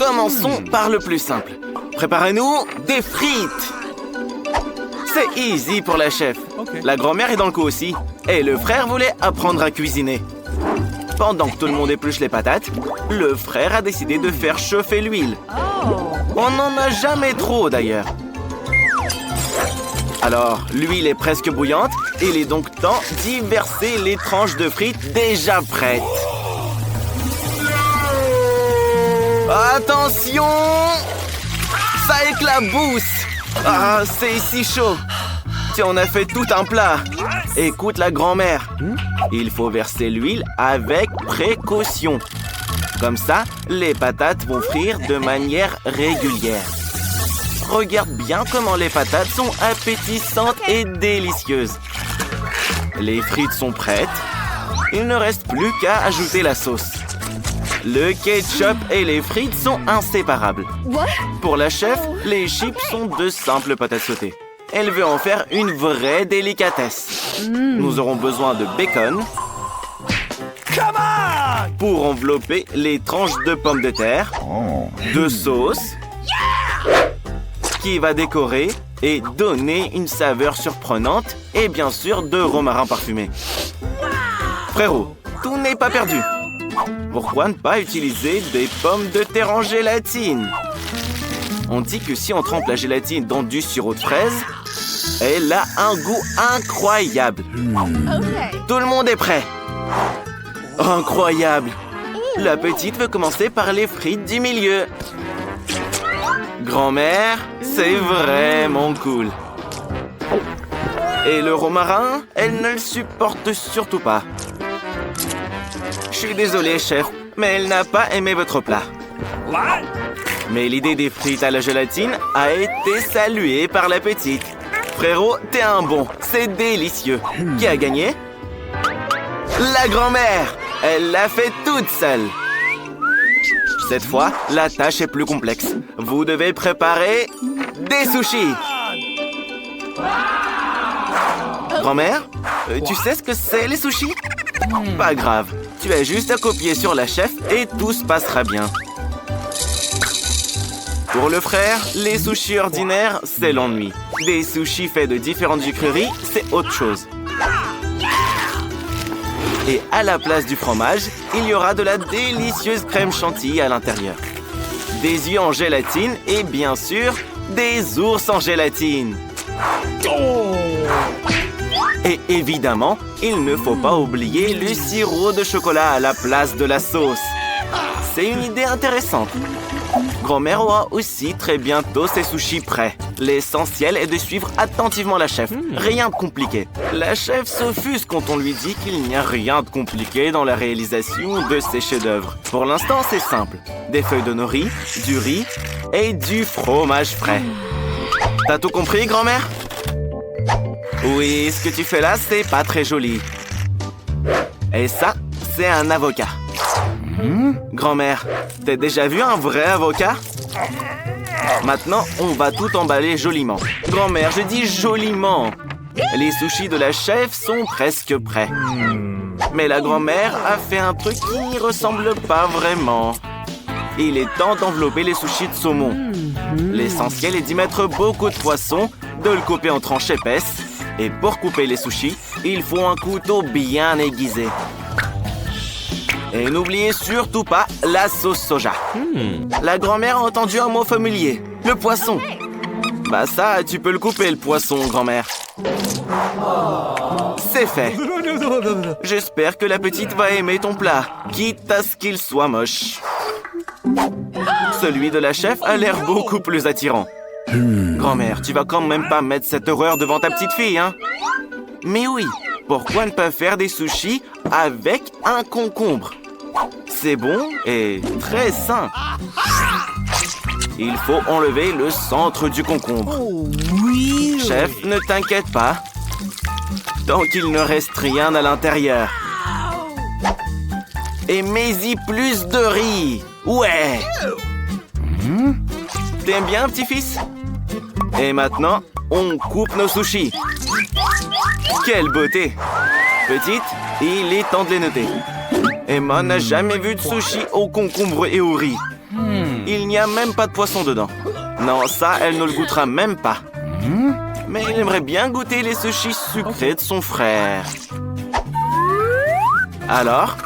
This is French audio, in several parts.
Commençons par le plus simple. Préparez-nous des frites. C'est easy pour la chef. La grand-mère est dans le coup aussi. Et le frère voulait apprendre à cuisiner. Pendant que tout le monde épluche les patates, le frère a décidé de faire chauffer l'huile. On n'en a jamais trop d'ailleurs. Alors, l'huile est presque bouillante. Il est donc temps d'y verser les tranches de frites déjà prêtes. Attention! Ça éclabousse! Ah, c'est si chaud! Tiens, on a fait tout un plat. Écoute la grand-mère. Il faut verser l'huile avec précaution. Comme ça, les patates vont frire de manière régulière. Regarde bien comment les patates sont appétissantes et délicieuses. Les frites sont prêtes. Il ne reste plus qu'à ajouter la sauce. Le ketchup et les frites sont inséparables. Pour la chef, les chips sont de simples patates sautées. Elle veut en faire une vraie délicatesse. Nous aurons besoin de bacon pour envelopper les tranches de pommes de terre, de sauce qui va décorer et donner une saveur surprenante et bien sûr de romarin parfumé. Frérot, tout n'est pas perdu. Pourquoi ne pas utiliser des pommes de terre en gélatine? On dit que si on trempe la gélatine dans du sirop de fraise, elle a un goût incroyable. Tout le monde est prêt. Incroyable. La petite veut commencer par les frites du milieu. Grand-mère, c'est vraiment cool. Et le romarin, elle ne le supporte surtout pas. Je suis désolé, chef, mais elle n'a pas aimé votre plat. Mais l'idée des frites à la gélatine a été saluée par la petite. Frérot, t'es un bon, c'est délicieux. Qui a gagné? La grand-mère! Elle l'a fait toute seule. Cette fois, la tâche est plus complexe. Vous devez préparer des sushis. Grand-mère, tu sais ce que c'est les sushis? Pas grave, tu as juste à copier sur la chef et tout se passera bien. Pour le frère, les sushis ordinaires, c'est l'ennui. Des sushis faits de différentes sucreries, c'est autre chose. Et à la place du fromage, il y aura de la délicieuse crème chantilly à l'intérieur. Des yeux en gélatine et bien sûr, des ours en gélatine. Et évidemment, il ne faut pas oublier le sirop de chocolat à la place de la sauce. C'est une idée intéressante. Grand-mère aura aussi très bientôt ses sushis prêts. L'essentiel est de suivre attentivement la chef. Rien de compliqué. La chef s'offusque quand on lui dit qu'il n'y a rien de compliqué dans la réalisation de ses chefs-d'œuvre. Pour l'instant, c'est simple. Des feuilles de nori, du riz et du fromage frais. T'as tout compris, grand-mère? Oui, ce que tu fais là, c'est pas très joli. Et ça, c'est un avocat. Grand-mère, t'as déjà vu un vrai avocat? Maintenant, on va tout emballer joliment. Grand-mère, je dis joliment. Les sushis de la chef sont presque prêts. Mais la grand-mère a fait un truc qui n'y ressemble pas vraiment. Il est temps d'envelopper les sushis de saumon. L'essentiel est d'y mettre beaucoup de poisson, de le couper en tranches épaisses. Et pour couper les sushis, il faut un couteau bien aiguisé. Et n'oubliez surtout pas la sauce soja. La grand-mère a entendu un mot familier. Le poisson. Bah ça, tu peux le couper, le poisson, grand-mère. C'est fait. J'espère que la petite va aimer ton plat, quitte à ce qu'il soit moche. Celui de la chef a l'air beaucoup plus attirant. Grand-mère, tu vas quand même pas mettre cette horreur devant ta petite fille, hein? Mais oui, pourquoi ne pas faire des sushis avec un concombre? C'est bon et très sain. Il faut enlever le centre du concombre. Chef, ne t'inquiète pas. Tant qu'il ne reste rien à l'intérieur. Et mets-y plus de riz. Ouais. T'aimes bien, petit-fils? Et maintenant, on coupe nos sushis. Quelle beauté! Petite, il est temps de les noter. Emma n'a jamais vu de sushi au concombre et au riz. Il n'y a même pas de poisson dedans. Non, ça, elle ne le goûtera même pas. Mais il aimerait bien goûter les sushis sucrés de son frère. Alors?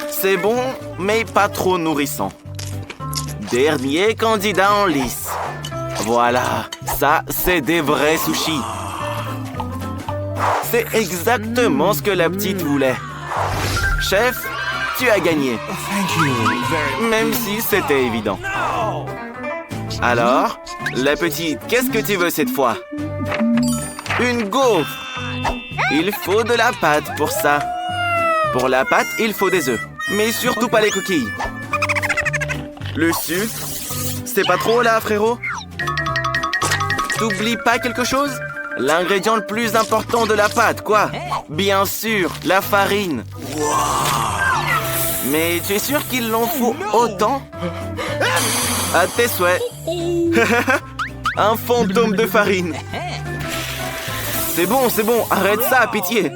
C'est bon, mais pas trop nourrissant. Dernier candidat en lice. Voilà, ça, c'est des vrais sushis. C'est exactement ce que la petite voulait. Chef, tu as gagné. Même si c'était évident. Alors, la petite, qu'est-ce que tu veux cette fois? Une gaufre. Il faut de la pâte pour ça. Pour la pâte, il faut des œufs. Mais surtout pas les coquilles. Le sucre, c'est pas trop là, frérot? T'oublies pas quelque chose? L'ingrédient le plus important de la pâte, quoi? Bien sûr, la farine. Mais tu es sûr qu'il en faut autant? À tes souhaits. Un fantôme de farine. C'est bon, arrête ça, pitié.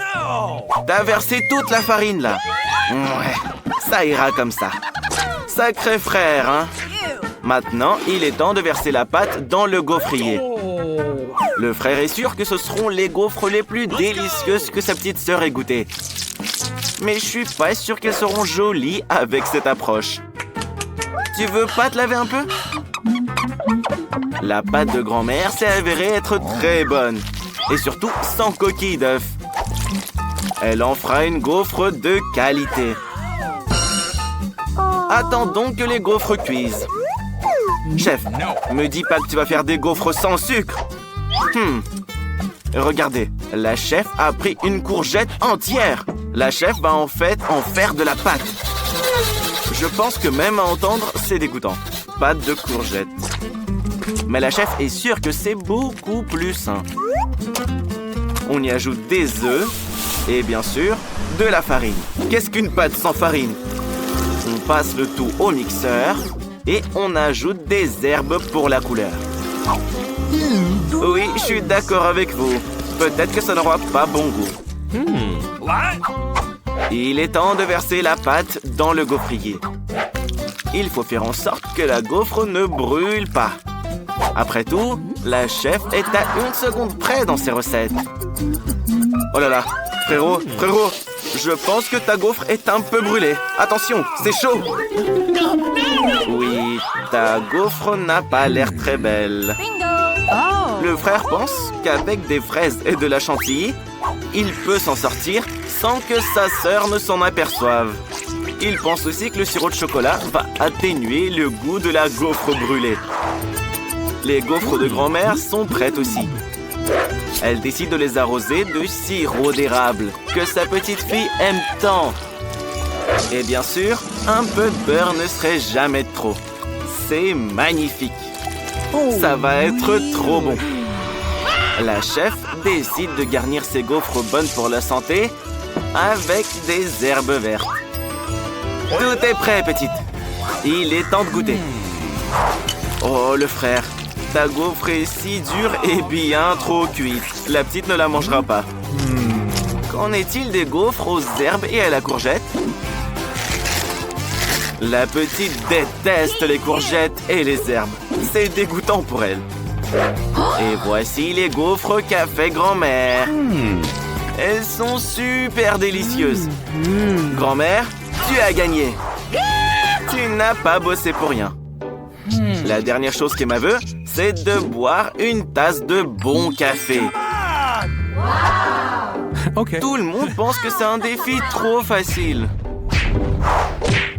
T'as versé toute la farine, là. Ouais, ça ira comme ça. Sacré frère, hein? Maintenant, il est temps de verser la pâte dans le gaufrier. Le frère est sûr que ce seront les gaufres les plus délicieuses que sa petite sœur ait goûtées. Mais je suis pas sûr qu'elles seront jolies avec cette approche. Tu veux pas te laver un peu? La pâte de grand-mère s'est avérée être très bonne. Et surtout, sans coquille d'œuf. Elle en fera une gaufre de qualité. Attendons que les gaufres cuisent. Chef, me dis pas que tu vas faire des gaufres sans sucre. Regardez, la chef a pris une courgette entière. La chef va en fait en faire de la pâte. Je pense que même à entendre, c'est dégoûtant. Pâte de courgette. Mais la chef est sûre que c'est beaucoup plus sain. On y ajoute des œufs et bien sûr, de la farine. Qu'est-ce qu'une pâte sans farine? On passe le tout au mixeur et on ajoute des herbes pour la couleur. Oui, je suis d'accord avec vous. Peut-être que ça n'aura pas bon goût. Il est temps de verser la pâte dans le gaufrier. Il faut faire en sorte que la gaufre ne brûle pas. Après tout, la chef est à 1 seconde près dans ses recettes. Oh là là, frérot, je pense que ta gaufre est un peu brûlée. Attention, c'est chaud. Oui, ta gaufre n'a pas l'air très belle. Le frère pense qu'avec des fraises et de la chantilly, il peut s'en sortir sans que sa sœur ne s'en aperçoive. Il pense aussi que le sirop de chocolat va atténuer le goût de la gaufre brûlée. Les gaufres de grand-mère sont prêtes aussi. Elle décide de les arroser de sirop d'érable, que sa petite fille aime tant. Et bien sûr, un peu de beurre ne serait jamais de trop. C'est magnifique. Ça va être trop bon. La chef décide de garnir ses gaufres bonnes pour la santé avec des herbes vertes. Tout est prêt, petite. Il est temps de goûter. Oh, le frère. Ta gaufre est si dure et bien trop cuite. La petite ne la mangera pas. Qu'en est-il des gaufres aux herbes et à la courgette? La petite déteste les courgettes et les herbes. C'est dégoûtant pour elle. Et voici les gaufres qu'a fait grand-mère. Elles sont super délicieuses. Grand-mère, tu as gagné. Tu n'as pas bossé pour rien. La dernière chose qu'Emma veut, c'est de boire une tasse de bon café. Tout le monde pense que c'est un défi trop facile.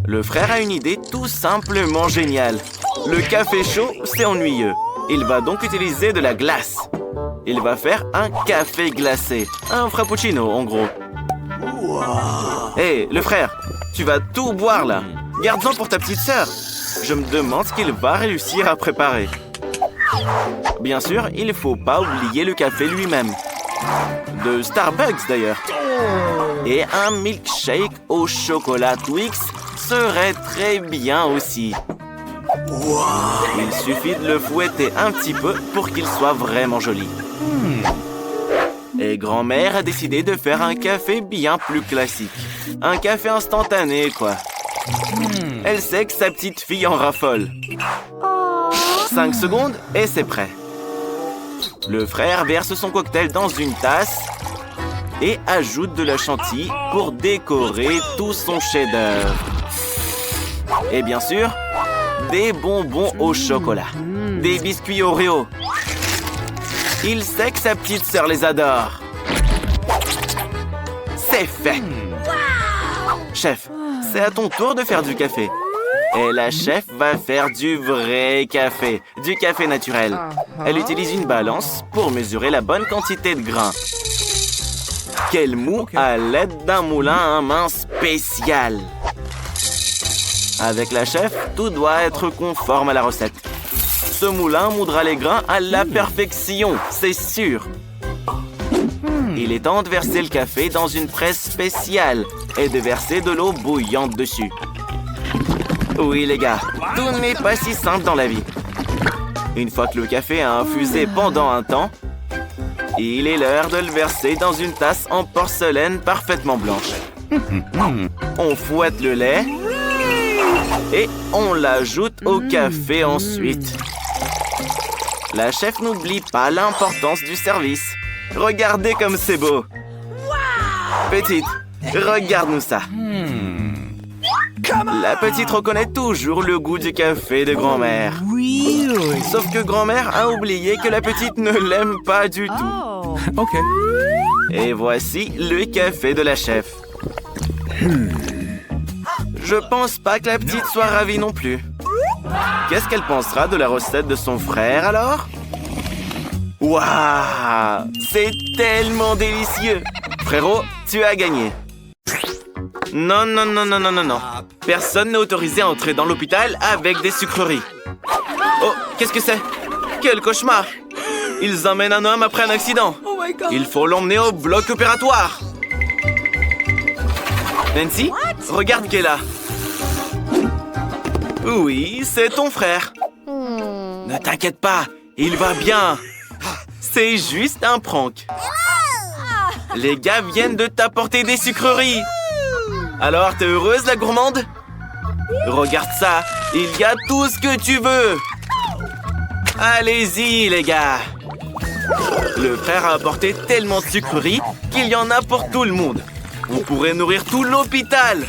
Le frère a une idée tout simplement géniale. Le café chaud, c'est ennuyeux. Il va donc utiliser de la glace. Il va faire un café glacé. Un frappuccino, en gros. Hé, le frère, tu vas tout boire, là. Garde-en pour ta petite sœur. Je me demande ce qu'il va réussir à préparer. Bien sûr, il ne faut pas oublier le café lui-même. De Starbucks, d'ailleurs. Et un milkshake au chocolat Twix serait très bien aussi. Il suffit de le fouetter un petit peu pour qu'il soit vraiment joli. Et grand-mère a décidé de faire un café bien plus classique. Un café instantané, quoi. Elle sait que sa petite fille en raffole. 5 secondes et c'est prêt. Le frère verse son cocktail dans une tasse et ajoute de la chantilly pour décorer tout son chef-d'œuvre. Et bien sûr, des bonbons au chocolat, des biscuits Oreo. Il sait que sa petite sœur les adore. C'est fait. Chef, c'est à ton tour de faire du café. Et la chef va faire du vrai café, du café naturel. Elle utilise une balance pour mesurer la bonne quantité de grains. Qu'elle moud à l'aide d'un moulin à main spécial. Avec la chef, tout doit être conforme à la recette. Ce moulin moudra les grains à la perfection, c'est sûr. Il est temps de verser le café dans une presse spéciale et de verser de l'eau bouillante dessus. Oui, les gars, tout n'est pas si simple dans la vie. Une fois que le café a infusé pendant un temps, il est l'heure de le verser dans une tasse en porcelaine parfaitement blanche. On fouette le lait et on l'ajoute au café ensuite. La chef n'oublie pas l'importance du service. Regardez comme c'est beau. Petite, regarde-nous ça. La petite reconnaît toujours le goût du café de grand-mère. Sauf que grand-mère a oublié que la petite ne l'aime pas du tout. OK. Et voici le café de la chef. Je pense pas que la petite soit ravie non plus. Qu'est-ce qu'elle pensera de la recette de son frère alors? Waouh! C'est tellement délicieux! Frérot, tu as gagné. Non, non, non, non, non, non, non. Personne n'est autorisé à entrer dans l'hôpital avec des sucreries. Oh, qu'est-ce que c'est? Quel cauchemar! Ils emmènent un homme après un accident. Il faut l'emmener au bloc opératoire. Nancy, regarde qui est là. Oui, c'est ton frère. Ne t'inquiète pas, il va bien. C'est juste un prank. Les gars viennent de t'apporter des sucreries. Alors, t'es heureuse, la gourmande? Regarde ça, il y a tout ce que tu veux. Allez-y, les gars. Le frère a apporté tellement de sucreries qu'il y en a pour tout le monde. On pourrait nourrir tout l'hôpital.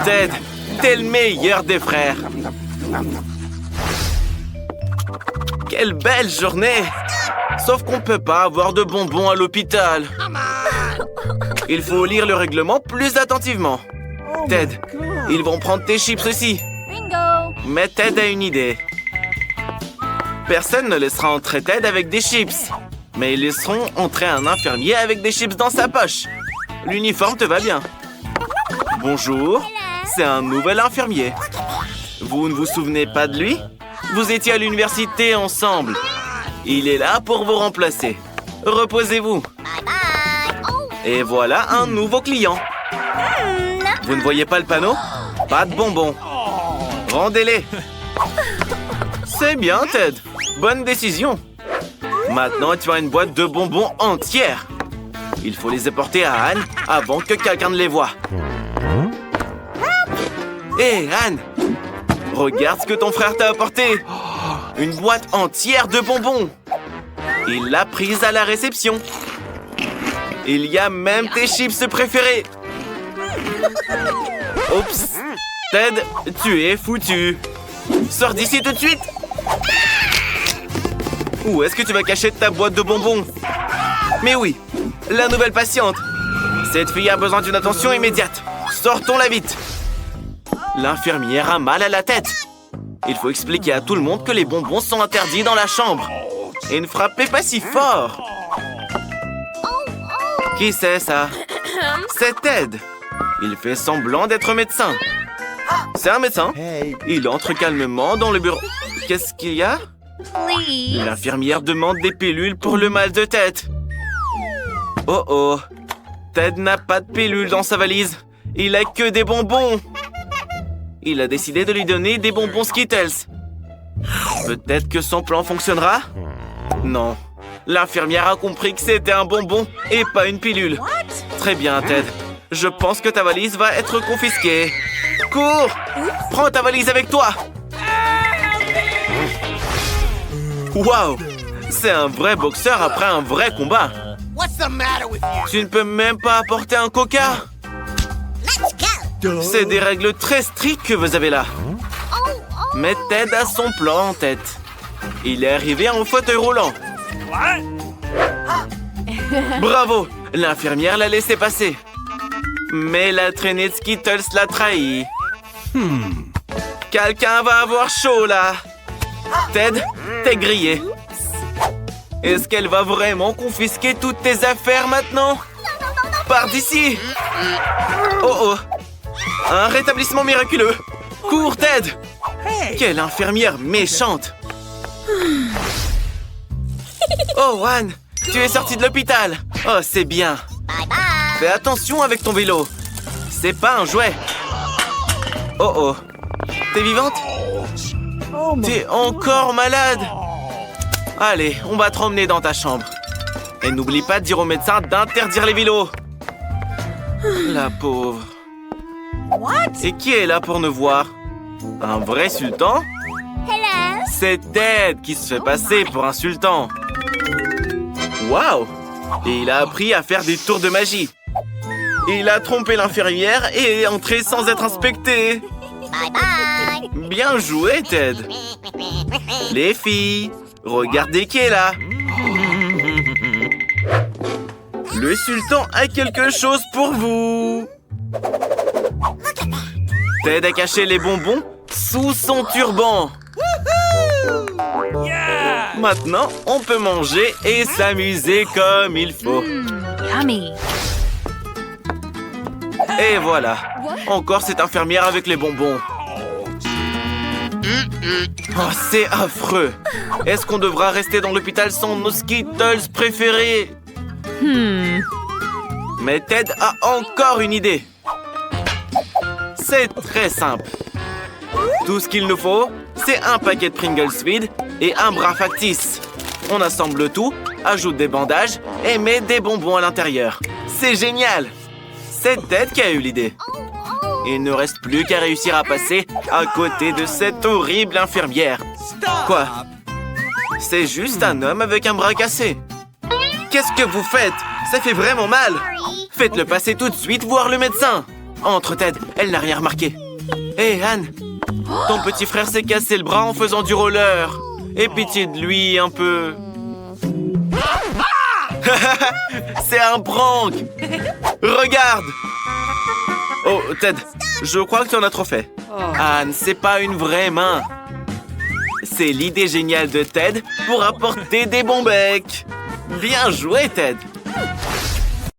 Ted, t'es le meilleur des frères. Quelle belle journée! Sauf qu'on peut pas avoir de bonbons à l'hôpital. Il faut lire le règlement plus attentivement. Ted, ils vont prendre tes chips aussi. Bingo! Mais Ted a une idée. Personne ne laissera entrer Ted avec des chips. Mais ils laisseront entrer un infirmier avec des chips dans sa poche. L'uniforme te va bien. Bonjour, c'est un nouvel infirmier. Vous ne vous souvenez pas de lui? Vous étiez à l'université ensemble. Il est là pour vous remplacer. Reposez-vous. Et voilà un nouveau client. Vous ne voyez pas le panneau? Pas de bonbons. Rendez-les. C'est bien, Ted. Bonne décision. Maintenant, tu as une boîte de bonbons entière. Il faut les apporter à Anne avant que quelqu'un ne les voie. Hé, Anne! Regarde ce que ton frère t'a apporté. Une boîte entière de bonbons. Il l'a prise à la réception. Il y a même tes chips préférés. Oups. Ted, tu es foutu. Sors d'ici tout de suite. Où est-ce que tu vas cacher ta boîte de bonbons? Mais oui, la nouvelle patiente. Cette fille a besoin d'une attention immédiate. Sortons-la vite. L'infirmière a mal à la tête. Il faut expliquer à tout le monde que les bonbons sont interdits dans la chambre. Et ne frappez pas si fort. Qui c'est ça? C'est Ted. Il fait semblant d'être médecin. C'est un médecin. Il entre calmement dans le bureau. Qu'est-ce qu'il y a? Please. L'infirmière demande des pilules pour le mal de tête. Oh oh. Ted n'a pas de pilules dans sa valise. Il a que des bonbons. Il a décidé de lui donner des bonbons Skittles. Peut-être que son plan fonctionnera? Non. L'infirmière a compris que c'était un bonbon et pas une pilule. Très bien, Ted. Je pense que ta valise va être confisquée. Cours! Prends ta valise avec toi! Waouh! C'est un vrai boxeur après un vrai combat! Tu ne peux même pas apporter un coca? C'est des règles très strictes que vous avez là. Mais Ted a son plan en tête. Il est arrivé en fauteuil roulant. Bravo! L'infirmière l'a laissé passer. Mais la traînée de Skittles l'a trahi. Quelqu'un va avoir chaud, là. Ted, t'es grillé. Est-ce qu'elle va vraiment confisquer toutes tes affaires maintenant? Pars d'ici! Oh oh! Un rétablissement miraculeux! Cours, Ted! Quelle infirmière méchante! Oh, Anne! Tu es sortie de l'hôpital! Oh, c'est bien! Fais attention avec ton vélo! C'est pas un jouet! Oh oh! T'es vivante? T'es encore malade? Allez, on va te emmener dans ta chambre. Et n'oublie pas de dire au médecin d'interdire les vélos. La pauvre. Et qui est là pour nous voir? Un vrai sultan? C'est Ted qui se fait passer pour un sultan. Waouh! Et il a appris à faire des tours de magie. Il a trompé l'infirmière et est entré sans être inspecté. Bien joué, Ted. Les filles, regardez qui est là. Le sultan a quelque chose pour vous. Ted a caché les bonbons sous son turban. Maintenant, on peut manger et s'amuser comme il faut. Yummy. Et voilà. Encore cette infirmière avec les bonbons. Oh, c'est affreux. Est-ce qu'on devra rester dans l'hôpital sans nos Skittles préférés? Mais Ted a encore une idée. C'est très simple. Tout ce qu'il nous faut, c'est un paquet de Pringles vide et un bras factice. On assemble tout, ajoute des bandages et met des bonbons à l'intérieur. C'est génial! C'est Ted qui a eu l'idée. Il ne reste plus qu'à réussir à passer à côté de cette horrible infirmière. Quoi? C'est juste un homme avec un bras cassé. Qu'est-ce que vous faites? Ça fait vraiment mal. Faites-le passer tout de suite voir le médecin. Entre, Ted, elle n'a rien remarqué. Hé, Anne, ton petit frère s'est cassé le bras en faisant du roller. Aie pitié de lui un peu. C'est un prank. Regarde. Oh, Ted, je crois que tu en as trop fait. Anne, c'est pas une vraie main. C'est l'idée géniale de Ted pour apporter des bons becs. Bien joué, Ted.